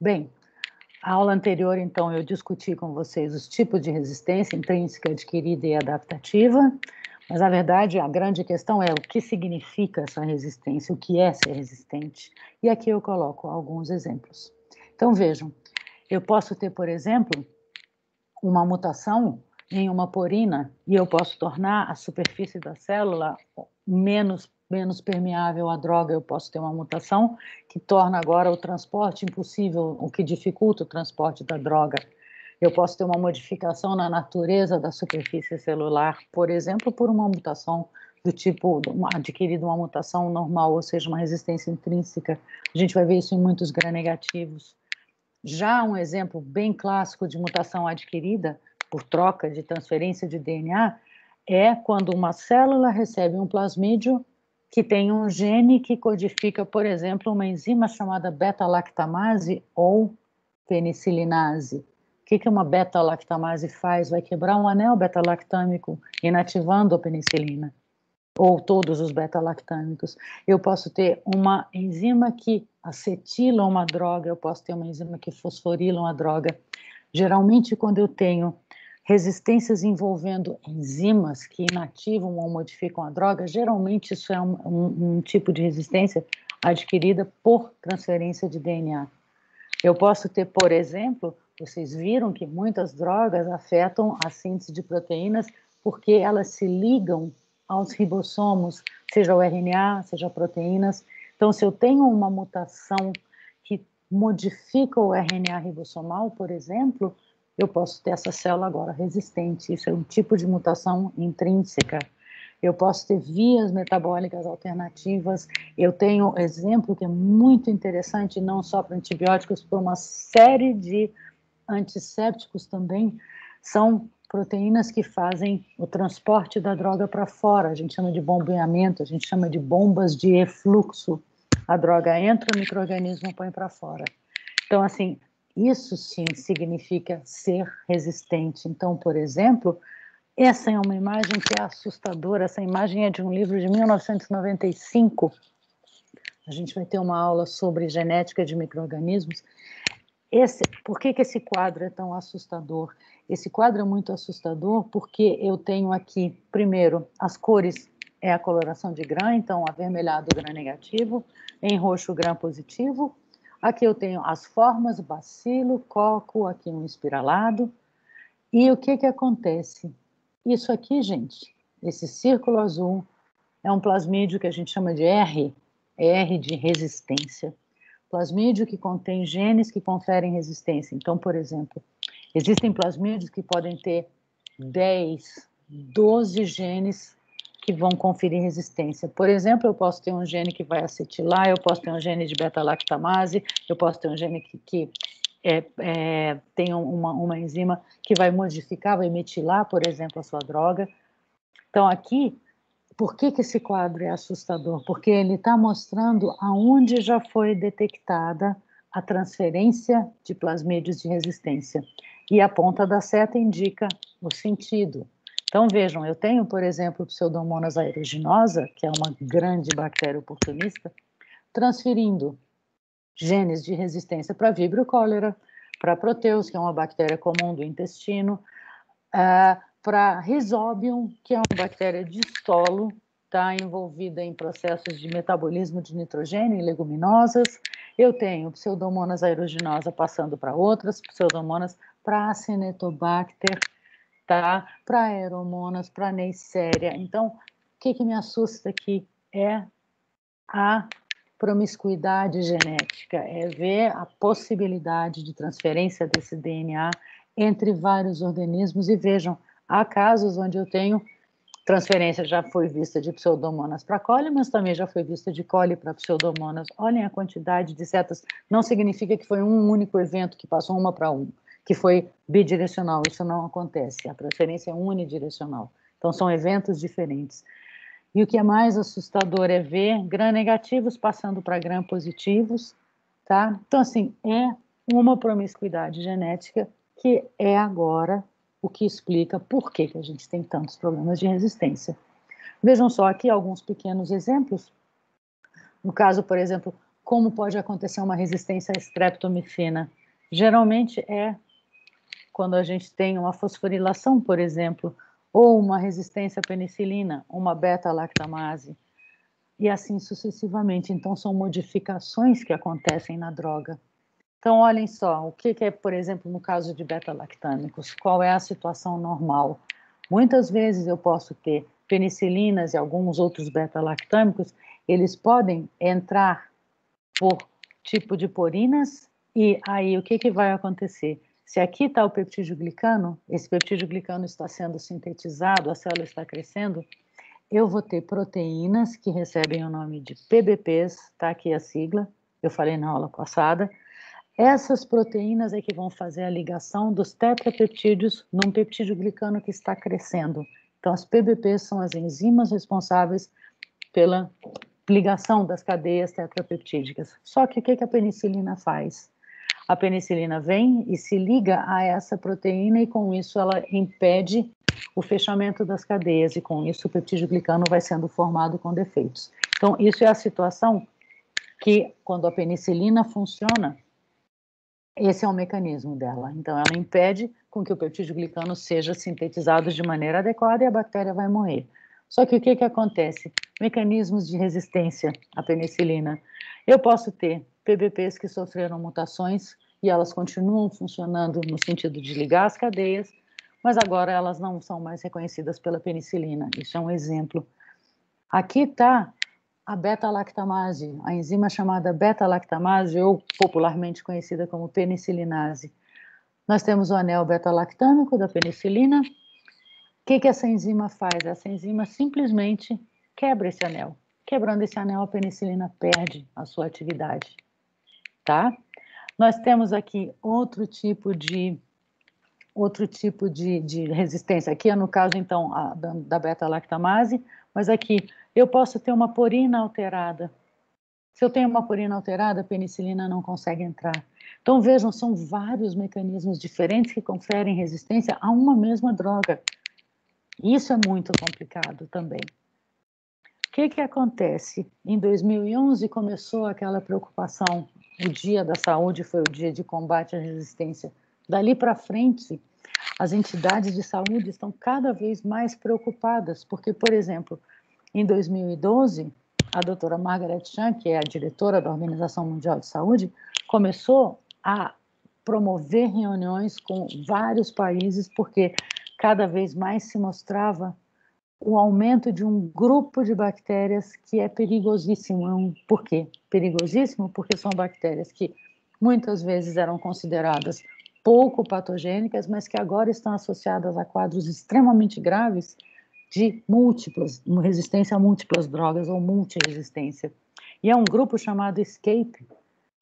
Bem, a aula anterior, então, eu discuti com vocês os tipos de resistência intrínseca, adquirida e adaptativa, mas, na verdade, a grande questão é o que significa essa resistência, o que é ser resistente. E aqui eu coloco alguns exemplos. Então, vejam, eu posso ter, por exemplo, uma mutação em uma porina e eu posso tornar a superfície da célula menos permeável à droga. Eu posso ter uma mutação que torna agora o transporte impossível, o que dificulta o transporte da droga. Eu posso ter uma modificação na natureza da superfície celular, por exemplo, por uma mutação do tipo, adquirido uma mutação normal, ou seja, uma resistência intrínseca. A gente vai ver isso em muitos gram-negativos. Já um exemplo bem clássico de mutação adquirida por troca de transferência de DNA é quando uma célula recebe um plasmídio que tem um gene que codifica, por exemplo, uma enzima chamada beta-lactamase ou penicilinase. O que uma beta-lactamase faz? Vai quebrar um anel beta-lactâmico, inativando a penicilina, ou todos os beta-lactâmicos. Eu posso ter uma enzima que acetila uma droga, eu posso ter uma enzima que fosforila uma droga. Geralmente, quando eu tenho resistências envolvendo enzimas que inativam ou modificam a droga, geralmente isso é um tipo de resistência adquirida por transferência de DNA. Eu posso ter, por exemplo, vocês viram que muitas drogas afetam a síntese de proteínas porque elas se ligam aos ribossomos, seja o RNA, seja proteínas. Então, se eu tenho uma mutação que modifica o RNA ribossomal, por exemplo, eu posso ter essa célula agora resistente. Isso é um tipo de mutação intrínseca. Eu posso ter vias metabólicas alternativas. Eu tenho exemplo que é muito interessante, não só para antibióticos, para uma série de antissépticos também, são proteínas que fazem o transporte da droga para fora. A gente chama de bombeamento, a gente chama de bombas de efluxo. A droga entra, o micro-organismo põe para fora. Então, assim, isso sim significa ser resistente. Então, por exemplo, essa é uma imagem que é assustadora. Essa imagem é de um livro de 1995. A gente vai ter uma aula sobre genética de micro-organismos. Por que esse quadro é tão assustador? Esse quadro é muito assustador porque eu tenho aqui, primeiro, as cores é a coloração de gram, então avermelhado o gram negativo, em roxo o gram positivo. Aqui eu tenho as formas, bacilo, coco, aqui um espiralado. E o que acontece? Isso aqui, gente, esse círculo azul é um plasmídio que a gente chama de R de resistência. Plasmídio que contém genes que conferem resistência. Então, por exemplo, existem plasmídios que podem ter 10, 12 genes que vão conferir resistência. Por exemplo, eu posso ter um gene que vai acetilar, eu posso ter um gene de beta-lactamase, eu posso ter um gene que tem uma enzima que vai modificar, vai metilar, por exemplo, a sua droga. Então, aqui, por que esse quadro é assustador? Porque ele está mostrando aonde já foi detectada a transferência de plasmídios de resistência. E a ponta da seta indica o sentido. Então, vejam, eu tenho, por exemplo, Pseudomonas aeruginosa, que é uma grande bactéria oportunista, transferindo genes de resistência para Vibrio cholera, para Proteus, que é uma bactéria comum do intestino, para Rhizobium, que é uma bactéria de solo, está envolvida em processos de metabolismo de nitrogênio em leguminosas. Eu tenho Pseudomonas aeruginosa passando para outras Pseudomonas, para Acinetobacter, tá? Para Aeromonas, para Neisseria. Então, o que me assusta aqui é a promiscuidade genética, é ver a possibilidade de transferência desse DNA entre vários organismos. E vejam, há casos onde eu tenho transferência, já foi vista de Pseudomonas para coli, mas também já foi vista de coli para Pseudomonas. Olhem a quantidade de setas, não significa que foi um único evento que passou uma para um, que foi bidirecional, isso não acontece, a transferência é unidirecional. Então são eventos diferentes. E o que é mais assustador é ver gram-negativos passando para gram-positivos, tá? Então, assim, é uma promiscuidade genética que é agora o que explica por que a gente tem tantos problemas de resistência. Vejam só aqui alguns pequenos exemplos. No caso, por exemplo, como pode acontecer uma resistência à streptomicina? Geralmente é quando a gente tem uma fosforilação, por exemplo, ou uma resistência à penicilina, uma beta-lactamase, e assim sucessivamente. Então, são modificações que acontecem na droga. Então, olhem só, o que é, por exemplo, no caso de beta-lactâmicos, qual é a situação normal? Muitas vezes eu posso ter penicilinas e alguns outros beta-lactâmicos, eles podem entrar por tipo de porinas, e aí o que vai acontecer? Se aqui está o peptídeo glicano, esse peptídeo glicano está sendo sintetizado, a célula está crescendo, eu vou ter proteínas que recebem o nome de PBPs, está aqui a sigla, eu falei na aula passada. Essas proteínas é que vão fazer a ligação dos tetrapeptídeos num peptídeo glicano que está crescendo. Então, as PBPs são as enzimas responsáveis pela ligação das cadeias tetrapeptídicas. Só que o que a penicilina faz? A penicilina vem e se liga a essa proteína e com isso ela impede o fechamento das cadeias e com isso o peptídeo glicano vai sendo formado com defeitos. Então, isso é a situação que, quando a penicilina funciona, esse é o mecanismo dela. Então, ela impede com que o peptídeo glicano seja sintetizado de maneira adequada e a bactéria vai morrer. Só que o que acontece? Mecanismos de resistência à penicilina. Eu posso ter PBPs que sofreram mutações e elas continuam funcionando no sentido de ligar as cadeias, mas agora elas não são mais reconhecidas pela penicilina. Isso é um exemplo. Aqui está a beta-lactamase, a enzima chamada beta-lactamase, ou popularmente conhecida como penicilinase. Nós temos o anel beta-lactâmico da penicilina. O que essa enzima faz? Essa enzima simplesmente quebra esse anel. Quebrando esse anel, a penicilina perde a sua atividade, tá? Nós temos aqui outro tipo de resistência. Aqui é no caso, então, da beta-lactamase, mas aqui eu posso ter uma porina alterada. Se eu tenho uma porina alterada, a penicilina não consegue entrar. Então, vejam, são vários mecanismos diferentes que conferem resistência a uma mesma droga. Isso é muito complicado também. O que acontece? Em 2011 começou aquela preocupação, o Dia da Saúde foi o dia de combate à resistência. Dali para frente, as entidades de saúde estão cada vez mais preocupadas, porque, por exemplo, em 2012, a doutora Margaret Chan, que é a diretora da Organização Mundial de Saúde, começou a promover reuniões com vários países, porque cada vez mais se mostrava o aumento de um grupo de bactérias que é perigosíssimo. Por quê? Perigosíssimo porque são bactérias que muitas vezes eram consideradas pouco patogênicas, mas que agora estão associadas a quadros extremamente graves de resistência a múltiplas drogas ou multiresistência. E é um grupo chamado ESCAPE,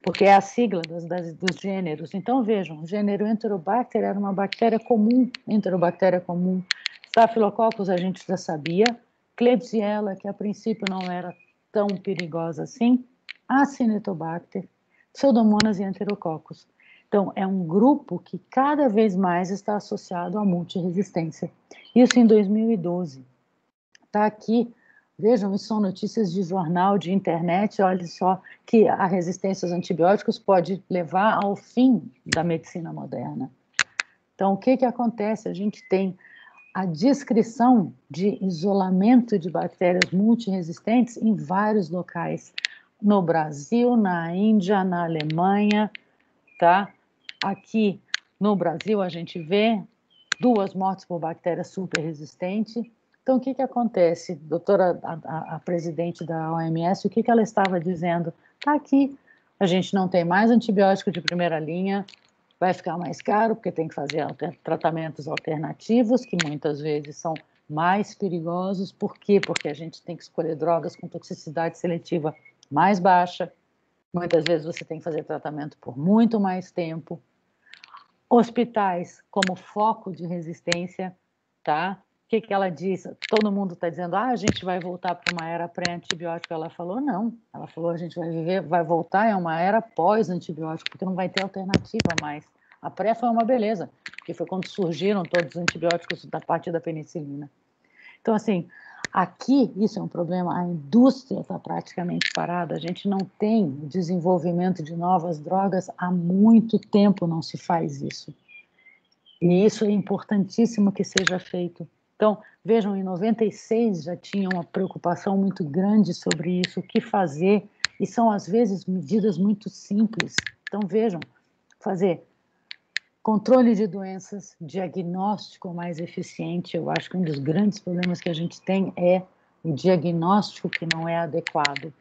porque é a sigla dos gêneros. Então, vejam, o gênero Enterobacter era uma bactéria comum, Enterobactéria comum. Staphylococcus a gente já sabia, Klebsiella, que a princípio não era tão perigosa assim, Acinetobacter, Pseudomonas e Enterococcus. Então, é um grupo que cada vez mais está associado à multiresistência. Isso em 2012. Está aqui, vejam, isso são notícias de jornal, de internet, olha só que a resistência aos antibióticos pode levar ao fim da medicina moderna. Então, o que acontece? A gente tem a descrição de isolamento de bactérias multiresistentes em vários locais, no Brasil, na Índia, na Alemanha, tá? Aqui no Brasil a gente vê 2 mortes por bactéria superresistente. Então, o que acontece? Doutora, a presidente da OMS, o que ela estava dizendo? Está aqui, a gente não tem mais antibiótico de primeira linha, vai ficar mais caro, porque tem que fazer tratamentos alternativos, que muitas vezes são mais perigosos. Por quê? Porque a gente tem que escolher drogas com toxicidade seletiva mais baixa. Muitas vezes você tem que fazer tratamento por muito mais tempo. Hospitais como foco de resistência, tá? O que ela diz? Todo mundo está dizendo, a gente vai voltar para uma era pré-antibiótico. Ela falou, não. Ela falou, a gente vai voltar a uma era pós-antibiótico, porque não vai ter alternativa mais. A pré foi uma beleza, porque foi quando surgiram todos os antibióticos da parte da penicilina. Então, assim, Aqui, isso é um problema, a indústria está praticamente parada, a gente não tem desenvolvimento de novas drogas, há muito tempo não se faz isso. E isso é importantíssimo que seja feito. Então, vejam, em 96 já tinha uma preocupação muito grande sobre isso, o que fazer, e são às vezes medidas muito simples. Então, vejam, fazer controle de doenças, diagnóstico mais eficiente. Eu acho que um dos grandes problemas que a gente tem é o diagnóstico que não é adequado.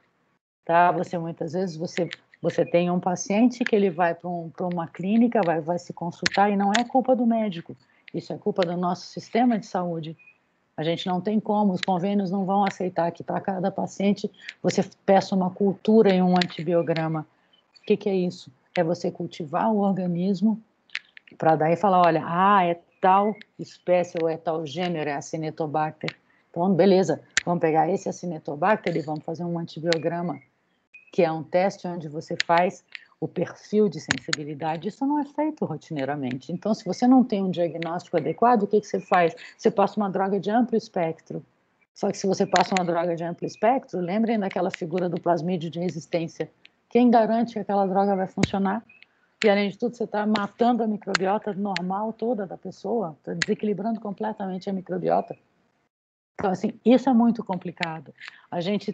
Tá? Muitas vezes você tem um paciente que ele vai para uma clínica, vai se consultar e não é culpa do médico. Isso é culpa do nosso sistema de saúde. A gente não tem como, os convênios não vão aceitar que para cada paciente você peça uma cultura e um antibiograma. O que é isso? É você cultivar o organismo para daí falar, olha, é tal espécie ou é tal gênero, é Acinetobacter. Então, beleza, vamos pegar esse Acinetobacter e vamos fazer um antibiograma, que é um teste onde você faz o perfil de sensibilidade. Isso não é feito rotineiramente. Então, se você não tem um diagnóstico adequado, o que você faz? Você passa uma droga de amplo espectro. Só que se você passa uma droga de amplo espectro, lembrem daquela figura do plasmídio de resistência. Quem garante que aquela droga vai funcionar? E, além de tudo, você está matando a microbiota normal toda da pessoa, está desequilibrando completamente a microbiota. Então, assim, isso é muito complicado. A gente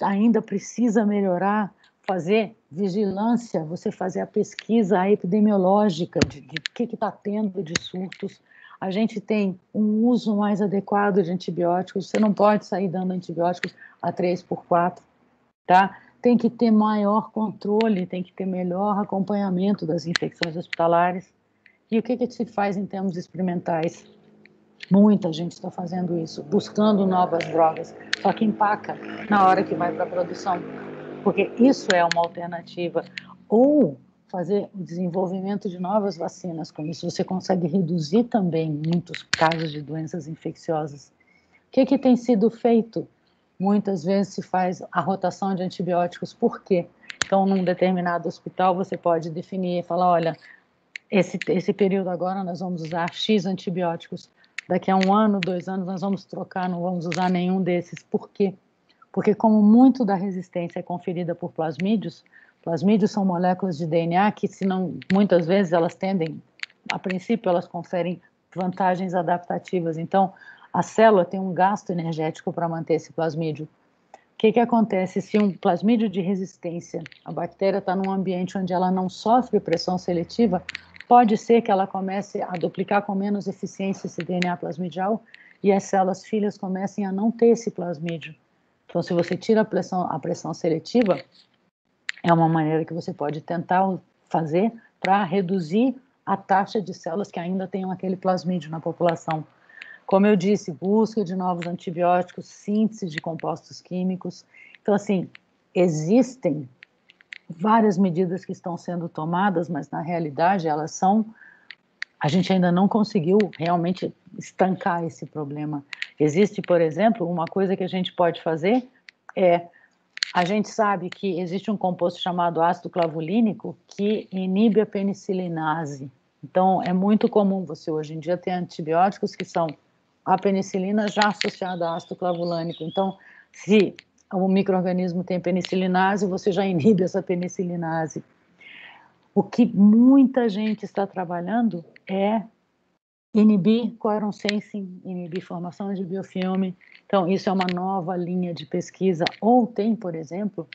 ainda precisa melhorar, fazer vigilância, você fazer a pesquisa epidemiológica de que está tendo de surtos. A gente tem um uso mais adequado de antibióticos, você não pode sair dando antibióticos a 3x4, tá? Tem que ter maior controle, tem que ter melhor acompanhamento das infecções hospitalares. E o que se faz em termos experimentais? Muita gente está fazendo isso, buscando novas drogas, só que empaca na hora que vai para a produção, porque isso é uma alternativa. Ou fazer o desenvolvimento de novas vacinas, com isso você consegue reduzir também muitos casos de doenças infecciosas. O que tem sido feito? Muitas vezes se faz a rotação de antibióticos. Por quê? Então, num determinado hospital, você pode definir e falar, olha, esse período agora nós vamos usar X antibióticos. Daqui a 1 ano, 2 anos, nós vamos trocar, não vamos usar nenhum desses. Por quê? Porque como muito da resistência é conferida por plasmídios são moléculas de DNA que, se não, muitas vezes elas tendem, a princípio, elas conferem vantagens adaptativas. Então, a célula tem um gasto energético para manter esse plasmídio. O que acontece se um plasmídio de resistência, a bactéria está num ambiente onde ela não sofre pressão seletiva, pode ser que ela comece a duplicar com menos eficiência esse DNA plasmidial e as células filhas comecem a não ter esse plasmídio. Então, se você tira a pressão seletiva, é uma maneira que você pode tentar fazer para reduzir a taxa de células que ainda tenham aquele plasmídio na população. Como eu disse, busca de novos antibióticos, síntese de compostos químicos. Então, assim, existem várias medidas que estão sendo tomadas, mas na realidade a gente ainda não conseguiu realmente estancar esse problema. Existe, por exemplo, uma coisa que a gente pode fazer a gente sabe que existe um composto chamado ácido clavulínico que inibe a penicilinase. Então, é muito comum você hoje em dia ter antibióticos que são a penicilina já associada a ácido clavulânico. Então, se o micro-organismo tem penicilinase, você já inibe essa penicilinase. O que muita gente está trabalhando é inibir quorum sensing, inibir formação de biofilme. Então, isso é uma nova linha de pesquisa. Ou tem, por exemplo,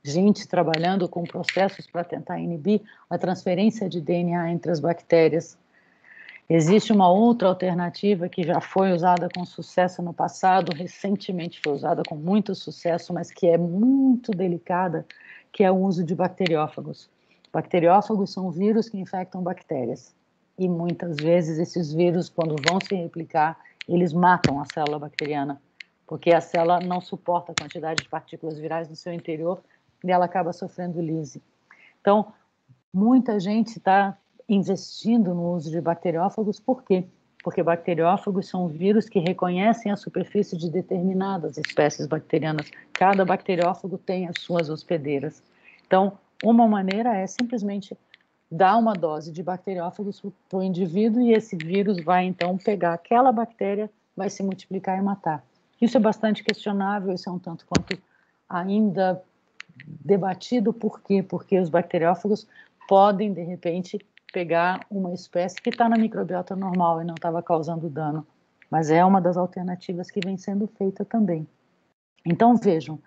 gente trabalhando com processos para tentar inibir a transferência de DNA entre as bactérias. Existe uma outra alternativa que já foi usada com sucesso no passado, recentemente foi usada com muito sucesso, mas que é muito delicada, que é o uso de bacteriófagos. Bacteriófagos são vírus que infectam bactérias. E muitas vezes esses vírus, quando vão se replicar, eles matam a célula bacteriana, porque a célula não suporta a quantidade de partículas virais no seu interior e ela acaba sofrendo lise. Então, muita gente está investindo no uso de bacteriófagos. Por quê? Porque bacteriófagos são vírus que reconhecem a superfície de determinadas espécies bacterianas. Cada bacteriófago tem as suas hospedeiras. Então, uma maneira é simplesmente dar uma dose de bacteriófagos para o indivíduo e esse vírus vai, então, pegar aquela bactéria vai se multiplicar e matar. Isso é bastante questionável, isso é um tanto quanto ainda debatido. Por quê? Porque os bacteriófagos podem, de repente, pegar uma espécie que está na microbiota normal e não estava causando dano, mas é uma das alternativas que vem sendo feita também. Então, vejam,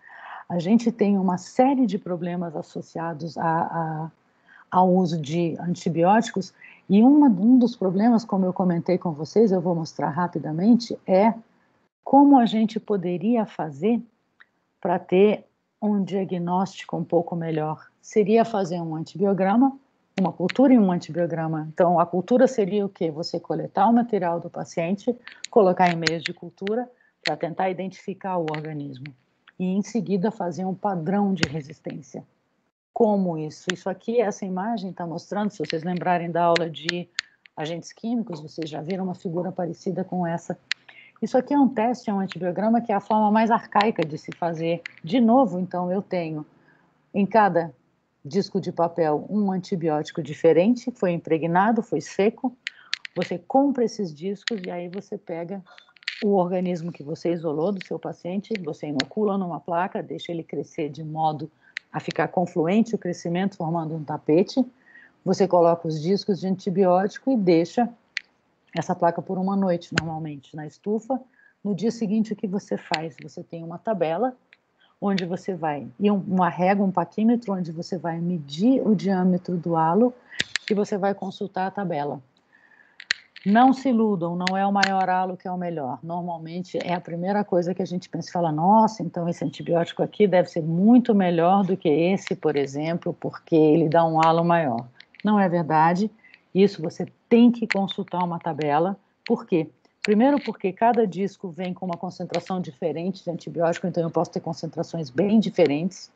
a gente tem uma série de problemas associados ao uso de antibióticos, e um dos problemas, como eu comentei com vocês, eu vou mostrar rapidamente, é como a gente poderia fazer para ter um diagnóstico um pouco melhor. Seria fazer um antibiograma, uma cultura e um antibiograma. Então, a cultura seria o quê? Você coletar o material do paciente, colocar em meios de cultura para tentar identificar o organismo e, em seguida, fazer um padrão de resistência. Como isso? Isso aqui, essa imagem está mostrando, se vocês lembrarem da aula de agentes químicos, vocês já viram uma figura parecida com essa. Isso aqui é um teste, é um antibiograma, que é a forma mais arcaica de se fazer. De novo, então, eu tenho em cada disco de papel um antibiótico diferente, foi impregnado, foi seco. Você compra esses discos e aí você pega o organismo que você isolou do seu paciente, você inocula numa placa, deixa ele crescer de modo a ficar confluente o crescimento, formando um tapete. Você coloca os discos de antibiótico e deixa essa placa por uma noite, normalmente, na estufa. No dia seguinte, o que você faz? Você tem uma tabela onde você vai, e uma régua, um paquímetro, onde você vai medir o diâmetro do halo e você vai consultar a tabela. Não se iludam, não é o maior halo que é o melhor. Normalmente é a primeira coisa que a gente pensa e fala, nossa, então esse antibiótico aqui deve ser muito melhor do que esse, por exemplo, porque ele dá um halo maior. Não é verdade. Isso você tem que consultar uma tabela. Por quê? Primeiro porque cada disco vem com uma concentração diferente de antibiótico, então eu posso ter concentrações bem diferentes.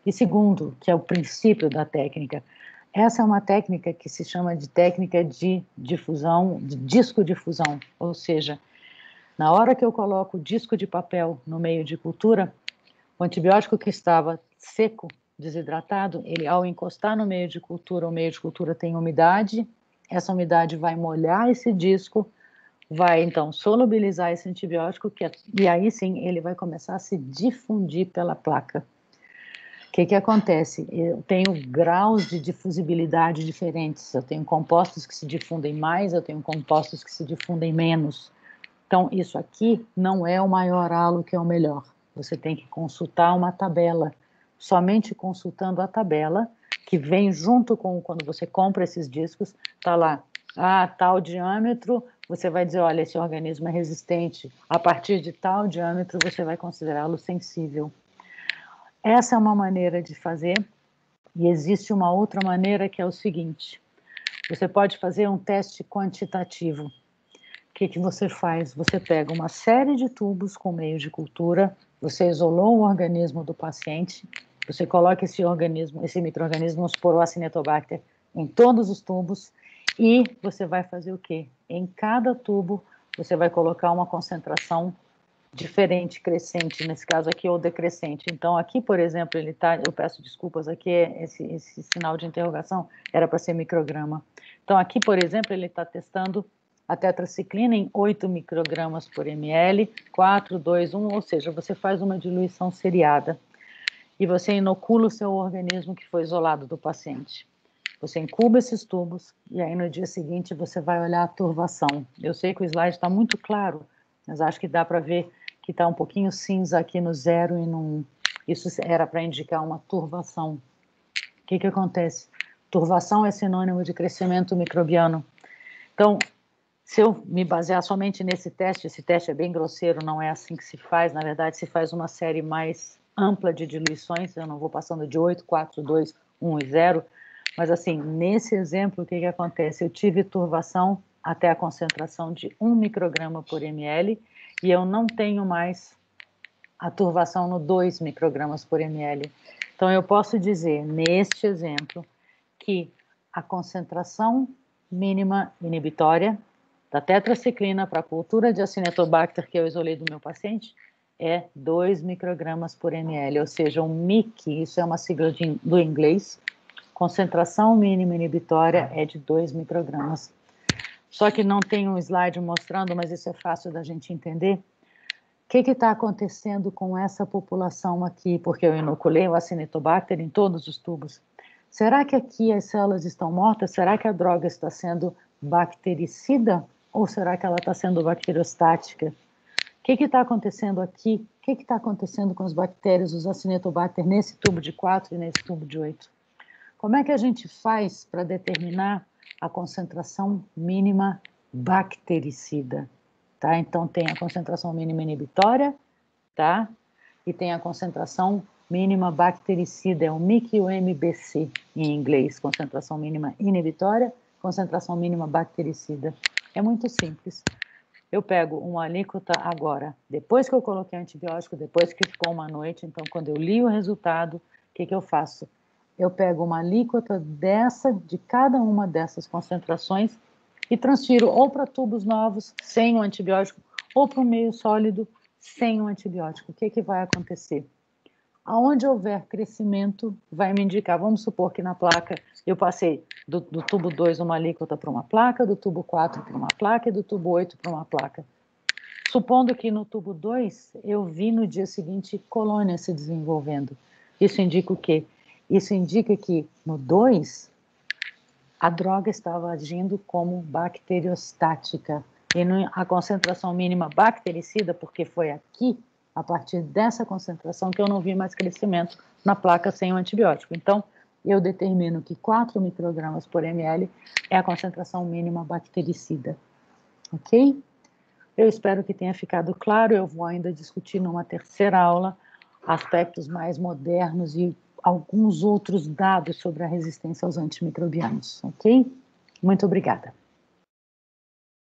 E segundo, que é o princípio da técnica, essa é uma técnica que se chama de técnica de difusão, de disco de fusão, ou seja, na hora que eu coloco o disco de papel no meio de cultura, o antibiótico que estava seco, desidratado, ele ao encostar no meio de cultura, o meio de cultura tem umidade, essa umidade vai molhar esse disco, vai então solubilizar esse antibiótico, e aí sim ele vai começar a se difundir pela placa. O que acontece? Eu tenho graus de difusibilidade diferentes. Eu tenho compostos que se difundem mais, eu tenho compostos que se difundem menos. Então, isso aqui não é o maior halo que é o melhor. Você tem que consultar uma tabela. Somente consultando a tabela, que vem junto com, quando você compra esses discos, está lá, tal diâmetro, você vai dizer, olha, esse organismo é resistente. A partir de tal diâmetro, você vai considerá-lo sensível. Essa é uma maneira de fazer, e existe uma outra maneira que é o seguinte, você pode fazer um teste quantitativo. O que você faz? Você pega uma série de tubos com meio de cultura, você isolou o organismo do paciente, você coloca esse micro-organismo, vamos supor o Acinetobacter, em todos os tubos, e você vai fazer o quê? Em cada tubo, você vai colocar uma concentração diferente, crescente, nesse caso aqui, ou decrescente. Então, aqui, por exemplo, ele tá, eu peço desculpas, aqui esse sinal de interrogação era para ser micrograma. Então, aqui, por exemplo, ele está testando a tetraciclina em 8 microgramas por ml, 4, 2, 1, ou seja, você faz uma diluição seriada e você inocula o seu organismo que foi isolado do paciente. Você incuba esses tubos e aí no dia seguinte você vai olhar a turvação. Eu sei que o slide está muito claro, mas acho que dá para ver que está um pouquinho cinza aqui no 0 e no 1. Isso era para indicar uma turvação. O que acontece? Turvação é sinônimo de crescimento microbiano. Então, se eu me basear somente nesse teste, esse teste é bem grosseiro, não é assim que se faz, na verdade se faz uma série mais ampla de diluições, eu não vou passando de 8, 4, 2, 1 e 0, mas assim, nesse exemplo, o que acontece? Eu tive turvação até a concentração de 1 micrograma por ml, e eu não tenho mais a turvação no 2 microgramas por ml. Então, eu posso dizer, neste exemplo, que a concentração mínima inibitória da tetraciclina para a cultura de Acinetobacter que eu isolei do meu paciente é 2 microgramas por ml, ou seja, um MIC, isso é uma sigla do inglês, concentração mínima inibitória é de 2 microgramas. só que não tem um slide mostrando, mas isso é fácil da gente entender. O que está acontecendo com essa população aqui? Porque eu inoculei o Acinetobacter em todos os tubos. Será que aqui as células estão mortas? Será que a droga está sendo bactericida? Ou será que ela está sendo bacteriostática? O que está acontecendo aqui? O que está acontecendo com as bactérias, os Acinetobacter, nesse tubo de 4 e nesse tubo de 8? Como é que a gente faz para determinar a concentração mínima bactericida? Tá? Então, tem a concentração mínima inibitória, tá? E tem a concentração mínima bactericida, é o MIC e o MBC em inglês, concentração mínima inibitória, concentração mínima bactericida. É muito simples. Eu pego uma alíquota agora, depois que eu coloquei antibiótico, depois que ficou uma noite, então quando eu li o resultado, o que eu faço? Eu pego uma alíquota de cada uma dessas concentrações e transfiro ou para tubos novos, sem o antibiótico, ou para um meio sólido, sem o antibiótico. O que vai acontecer? Aonde houver crescimento, vai me indicar, vamos supor que na placa eu passei do tubo 2 uma alíquota para uma placa, do tubo 4 para uma placa e do tubo 8 para uma placa. Supondo que no tubo 2 eu vi no dia seguinte colônias se desenvolvendo. Isso indica o quê? Isso indica que no 2 a droga estava agindo como bacteriostática. E a concentração mínima bactericida, porque foi aqui, a partir dessa concentração, que eu não vi mais crescimento na placa sem o antibiótico. Então, eu determino que 4 microgramas por ml é a concentração mínima bactericida. Ok? Eu espero que tenha ficado claro. Eu vou ainda discutir numa terceira aula aspectos mais modernos e alguns outros dados sobre a resistência aos antimicrobianos, ok? Muito obrigada.